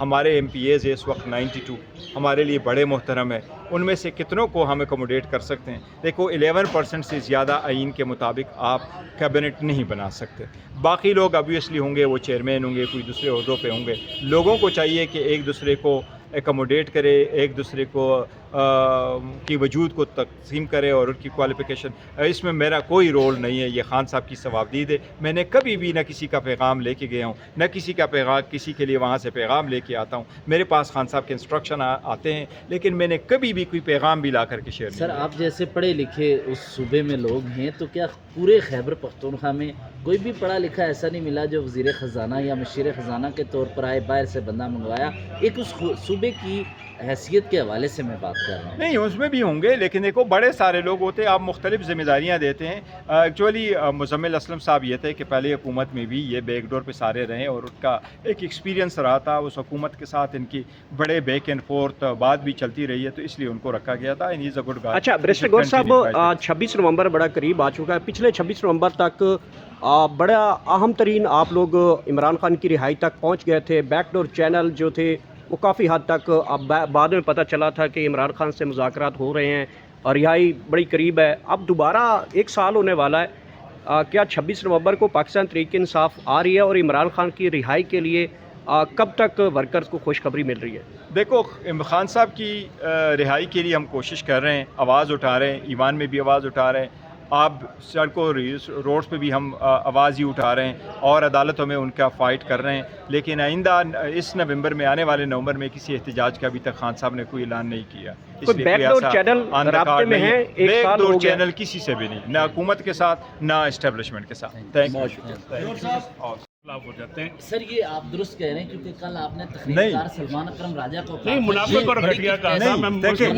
ہمارے M P as اس وقت 92 ہمارے لیے بڑے محترم ہے، ان میں سے کتنوں کو ہم اکوموڈیٹ کر سکتے ہیں؟ دیکھو 11% سے زیادہ آئین کے مطابق آپ کیبنٹ نہیں بنا سکتے، باقی لوگ obviously ہوں گے، وہ چیئرمین ہوں گے، کوئی دوسرے عہدوں پہ ہوں گے، لوگوں کو چاہیے کہ ایک دوسرے کو اکوموڈیٹ کرے، ایک دوسرے کو کی وجود کو تقسیم کرے اور ان کی کوالیفیکیشن، اس میں میرا کوئی رول نہیں ہے، یہ خان صاحب کی ثوابدید ہے۔ میں نے کبھی بھی نہ کسی کا پیغام لے کے گیا ہوں، نہ کسی کا پیغام کسی کے لیے وہاں سے پیغام لے کے آتا ہوں، میرے پاس خان صاحب کے انسٹرکشن آتے ہیں، لیکن میں نے کبھی بھی کوئی پیغام بھی لا کر کے شیئر نہیں سر کیا۔ آپ جیسے پڑھے لکھے اس صوبے میں لوگ ہیں، تو کیا پورے خیبر پختونخوا میں کوئی بھی پڑھا لکھا ایسا نہیں ملا جو وزیر خزانہ یا مشیر خزانہ کے طور پر آئے، باہر سے بندہ منگوایا؟ ایک اس صوبے کی حیثیت کے حوالے سے میں بات کر رہا ہوں۔ نہیں، اس میں بھی ہوں گے، لیکن دیکھو بڑے سارے لوگ ہوتے ہیں، آپ مختلف ذمہ داریاں دیتے ہیں۔ ایکچولی مزمل اسلم صاحب یہ تھے کہ پہلے حکومت میں بھی یہ بیک ڈور پہ سارے رہے اور ان کا ایک ایکسپیرینس رہا تھا، اس حکومت کے ساتھ ان کی بڑے بیک اینڈ فورتھ بات بھی چلتی رہی ہے، تو اس لیے ان کو رکھا گیا تھا۔ And he is a good guy. اچھا بیرسٹر گور صاحب، 26 نومبر بڑا قریب آ چکا ہے، پچھلے 26 نومبر تک بڑا اہم ترین آپ لوگ عمران خان کی رہائی تک پہنچ گئے تھے، بیک ڈور چینل جو تھے وہ کافی حد تک بعد میں پتہ چلا تھا کہ عمران خان سے مذاکرات ہو رہے ہیں اور رہائی بڑی قریب ہے، اب دوبارہ 1 سال ہونے والا ہے، کیا 26 نومبر کو پاکستان تحریک انصاف آ رہی ہے اور عمران خان کی رہائی کے لیے کب تک ورکرز کو خوشخبری مل رہی ہے؟ دیکھو خان صاحب کی رہائی کے لیے ہم کوشش کر رہے ہیں، آواز اٹھا رہے ہیں، ایوان میں بھی آواز اٹھا رہے ہیں، آپ سڑکوں روڈز پہ بھی ہم آواز ہی اٹھا رہے ہیں اور عدالتوں میں ان کا فائٹ کر رہے ہیں، لیکن آئندہ اس نومبر میں، آنے والے نومبر میں کسی احتجاج کا ابھی تک خان صاحب نے کوئی اعلان نہیں کیا۔ اس لیے بیک ڈور چینل رابطے میں ہے، ایک بیک سال ڈور ہو گیا، چینل کسی سے بھی نہیں، نہ حکومت کے ساتھ نہ اسٹیبلشمنٹ کے ساتھ۔ Thank you. خلاف ہو جاتے ہیں۔ سر یہ آپ درست کہہ رہے ہیں، کیونکہ کل آپ نے نہیں۔ تقریبار سلمان اکرم راجہ کو نہیں، منافق اور گھٹیا کہا تھا۔ دیکھیں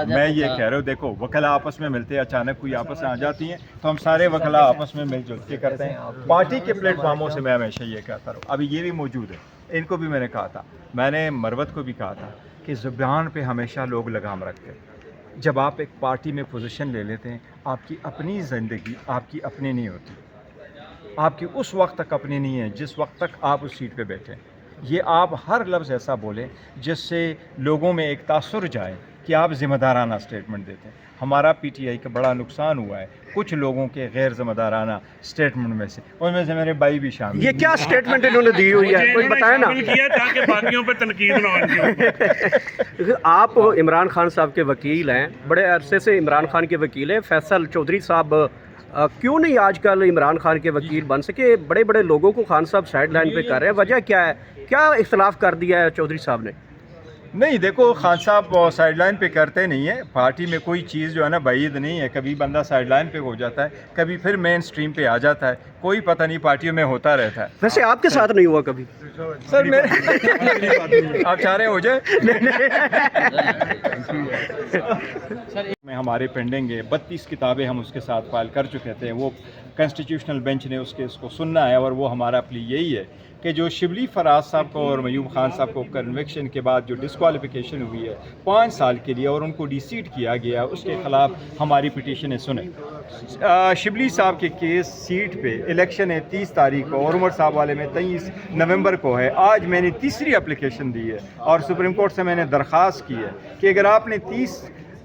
میں یہ کہہ رہا ہوں، دیکھو وکلا آپس میں ملتے ہیں، اچانک کوئی آپس میں آ جاتی ہیں تو ہم سارے وکلا آپس میں مل جل کے کرتے ہیں۔ پارٹی کے پلیٹ فارموں سے میں ہمیشہ یہ کہتا رہا ہوں، ابھی یہ بھی موجود ہے، ان کو بھی میں نے کہا تھا، میں نے مروت کو بھی کہا تھا کہ زبان پہ ہمیشہ لوگ لگام رکھتے ہیں۔ جب آپ ایک پارٹی میں پوزیشن لے لیتے ہیں، آپ کی اپنی زندگی آپ کی اپنی نہیں ہوتی، آپ کی اس وقت تک اپنی نہیں ہے جس وقت تک آپ اس سیٹ پہ بیٹھیں۔ یہ آپ ہر لفظ ایسا بولیں جس سے لوگوں میں ایک تاثر جائے کہ آپ ذمہ دارانہ اسٹیٹمنٹ دیتے ہیں۔ ہمارا پی ٹی آئی کا بڑا نقصان ہوا ہے کچھ لوگوں کے غیر ذمہ دارانہ اسٹیٹمنٹ میں سے، ان میں سے میرے بھائی بھی شامل۔ یہ کیا اسٹیٹمنٹ انہوں نے دی ہوئی ہے، کوئی بتائے نا؟ کیا تاکہ باقیوں پہ تنقید نہ ہو ان کی۔ آپ عمران خان صاحب کے وکیل ہیں، بڑے عرصے سے عمران خان کے وکیل ہیں، فیصل چودھری صاحب کیوں نہیں آج کل عمران خان کے وکیل بن سکے؟ بڑے بڑے لوگوں کو خان صاحب سائڈ لائن پہ کر رہے ہیں، وجہ کیا ہے؟ کیا اختلاف کر دیا ہے چودھری صاحب نے؟ نہیں دیکھو، خان صاحب سائڈ لائن پہ کرتے نہیں ہیں، پارٹی میں کوئی چیز جو ہے نا بعید نہیں ہے، کبھی بندہ سائڈ لائن پہ ہو جاتا ہے، کبھی پھر مین سٹریم پہ آ جاتا ہے، کوئی پتہ نہیں پارٹیوں میں ہوتا رہتا ہے۔ ویسے آپ کے ساتھ نہیں ہوا کبھی؟ سر میں آپ چاہ رہے ہو جائے میں ہمارے پینڈنگ ہے 32 کتابیں ہم اس کے ساتھ فائل کر چکے تھے، وہ کانسٹیٹیوشنل بینچ نے اس کو سننا ہے، اور وہ ہمارا پلی یہی ہے کہ جو شبلی فراز صاحب کو اور میوب خان صاحب کو کنوکشن کے بعد جو ڈسکوالیفیکیشن ہوئی ہے 5 سال کے لیے اور ان کو ڈی سیٹ کیا گیا، اس کے خلاف ہماری پٹیشنیں سنیں۔ شبلی صاحب کے کیس سیٹ پہ الیکشن ہے 30 تاریخ کو، اور عمر صاحب والے میں 23 نومبر کو ہے۔ آج میں نے تیسری اپلیکیشن دی ہے اور سپریم کورٹ سے میں نے درخواست کی ہے کہ اگر آپ نے 30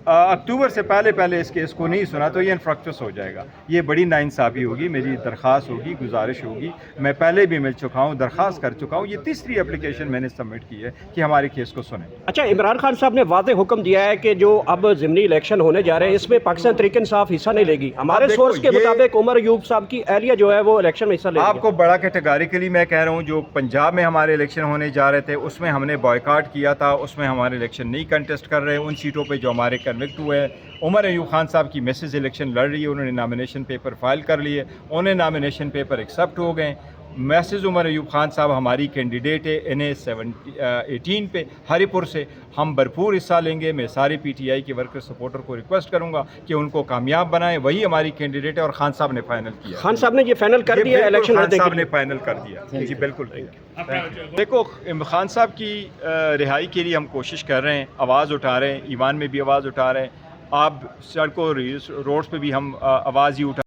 اکتوبر سے پہلے اس کیس کو نہیں سنا تو یہ انفرکچس ہو جائے گا، یہ بڑی ناانصافی ہوگی، میری درخواست ہوگی، گزارش ہوگی، میں پہلے بھی مل چکا ہوں، درخواست کر چکا ہوں، یہ تیسری اپلیکیشن میں نے سبمٹ کی ہے کہ ہمارے کیس کو سنیں۔ اچھا، عمران خان صاحب نے واضح حکم دیا ہے کہ جو اب ضمنی الیکشن ہونے جا رہے ہیں اس میں پاکستان تحریک انصاف حصہ نہیں لے گی، ہمارے سورس کے مطابق عمر ایوب صاحب کی اہلیہ جو ہے وہ الیکشن میں حصہ لے گی۔ آپ کو بڑا کیٹیگوریکلی میں کہہ رہا ہوں، جو پنجاب میں ہمارے الیکشن ہونے جا رہے تھے اس میں ہم نے بائیکاٹ کیا تھا، اس میں ہمارے الیکشن نہیں کنٹیسٹ کر رہے، ان سیٹوں پہ جو ہمارے کنوکٹ ہوئے۔ عمر ایوب خان صاحب کی مسز الیکشن لڑ رہی ہے، انہوں نے نامینیشن پیپر فائل کر لیے، انہیں نامینیشن پیپر ایکسیپٹ ہو گئے۔ مسز عمر ایوب خان صاحب ہماری کینڈیڈیٹ ہے NA 18 پہ ہری پور سے، ہم بھرپور حصہ لیں گے۔ میں سارے پی ٹی آئی کے ورکر سپورٹر کو ریکویسٹ کروں گا کہ ان کو کامیاب بنائیں، وہی ہماری کینڈیڈیٹ ہے، اور خان صاحب نے فائنل کیا۔ خان صاحب نے یہ فائنل کر دیا الیکشن خان صاحب نے فائنل کر دیا، جی بالکل۔ دیکھو خان صاحب کی رہائی کے لیے ہم کوشش کر رہے ہیں، آواز اٹھا رہے ہیں، ایوان میں بھی آواز اٹھا رہے ہیں، آپ سڑکوں روڈز پہ بھی ہم آواز ہی اٹھا